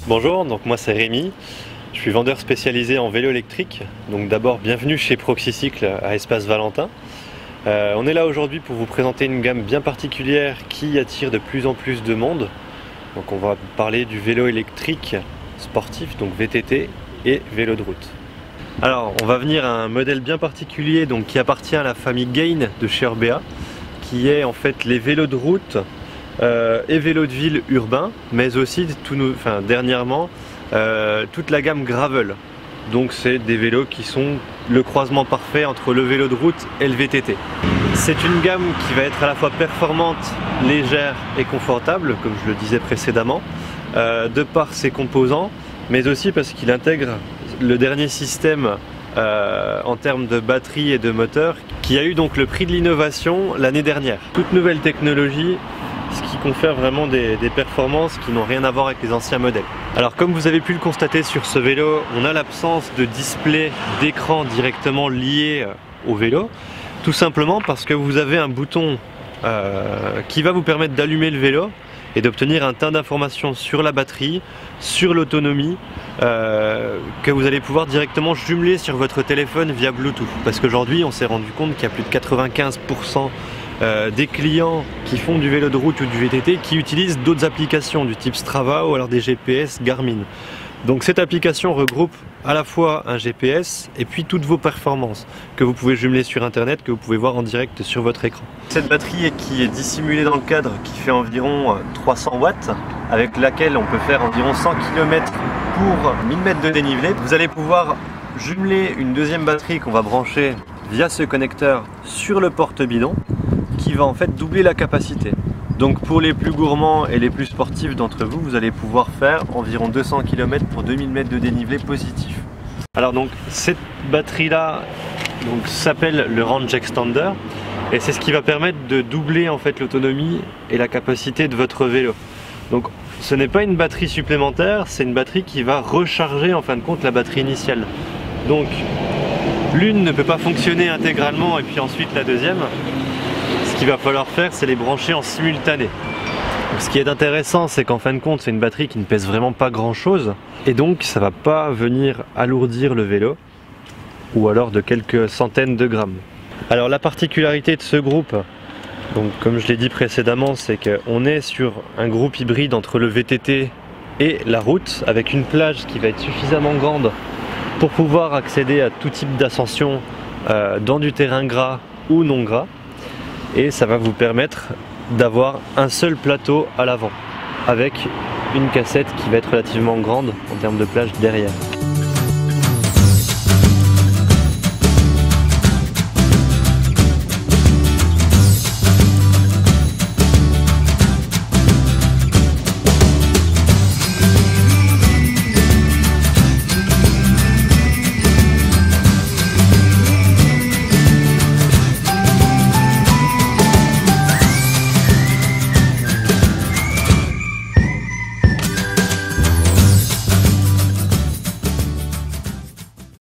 Bonjour, donc moi c'est Rémi, je suis vendeur spécialisé en vélo électrique. Donc d'abord bienvenue chez Proxycycle à Espace Valentin. On est là aujourd'hui pour vous présenter une gamme bien particulière qui attire de plus en plus de monde. Donc on va parler du vélo électrique sportif, donc VTT et vélo de route. Alors on va venir à un modèle bien particulier donc, qui appartient à la famille Gain de chez Orbea, qui est en fait les vélos de route et vélos de ville urbains, mais aussi dernièrement toute la gamme gravel. Donc c'est des vélos qui sont le croisement parfait entre le vélo de route et le VTT. C'est une gamme qui va être à la fois performante, légère et confortable, comme je le disais précédemment, de par ses composants, mais aussi parce qu'il intègre le dernier système en termes de batterie et de moteur, qui a eu donc le prix de l'innovation l'année dernière. Toute nouvelle technologie, ce qui confère vraiment des performances qui n'ont rien à voir avec les anciens modèles. Alors comme vous avez pu le constater sur ce vélo, on a l'absence de display d'écran directement lié au vélo, tout simplement parce que vous avez un bouton qui va vous permettre d'allumer le vélo et d'obtenir un tas d'informations sur la batterie, sur l'autonomie, que vous allez pouvoir directement jumeler sur votre téléphone via Bluetooth. Parce qu'aujourd'hui on s'est rendu compte qu'il y a plus de 95% des clients qui font du vélo de route ou du VTT qui utilisent d'autres applications du type Strava ou alors des GPS Garmin. Donc cette application regroupe à la fois un GPS et puis toutes vos performances que vous pouvez jumeler sur internet, que vous pouvez voir en direct sur votre écran. Cette batterie qui est dissimulée dans le cadre, qui fait environ 300 watts, avec laquelle on peut faire environ 100 km pour 1000 mètres de dénivelé. Vous allez pouvoir jumeler une deuxième batterie qu'on va brancher via ce connecteur sur le porte-bidon, qui va en fait doubler la capacité. Donc pour les plus gourmands et les plus sportifs d'entre vous, vous allez pouvoir faire environ 200 km pour 2000 mètres de dénivelé positif. Alors donc cette batterie là s'appelle le Range Extender et c'est ce qui va permettre de doubler en fait l'autonomie et la capacité de votre vélo. Donc ce n'est pas une batterie supplémentaire, c'est une batterie qui va recharger en fin de compte la batterie initiale. Donc l'une ne peut pas fonctionner intégralement et puis ensuite la deuxième. Ce qu'il va falloir faire, c'est les brancher en simultané. Donc, ce qui est intéressant, c'est qu'en fin de compte, c'est une batterie qui ne pèse vraiment pas grand chose et donc ça va pas venir alourdir le vélo ou alors de quelques centaines de grammes. Alors la particularité de ce groupe, donc comme je l'ai dit précédemment, c'est qu'on est sur un groupe hybride entre le VTT et la route, avec une plage qui va être suffisamment grande pour pouvoir accéder à tout type d'ascension dans du terrain gras ou non gras. Et ça va vous permettre d'avoir un seul plateau à l'avant avec une cassette qui va être relativement grande en termes de plage derrière.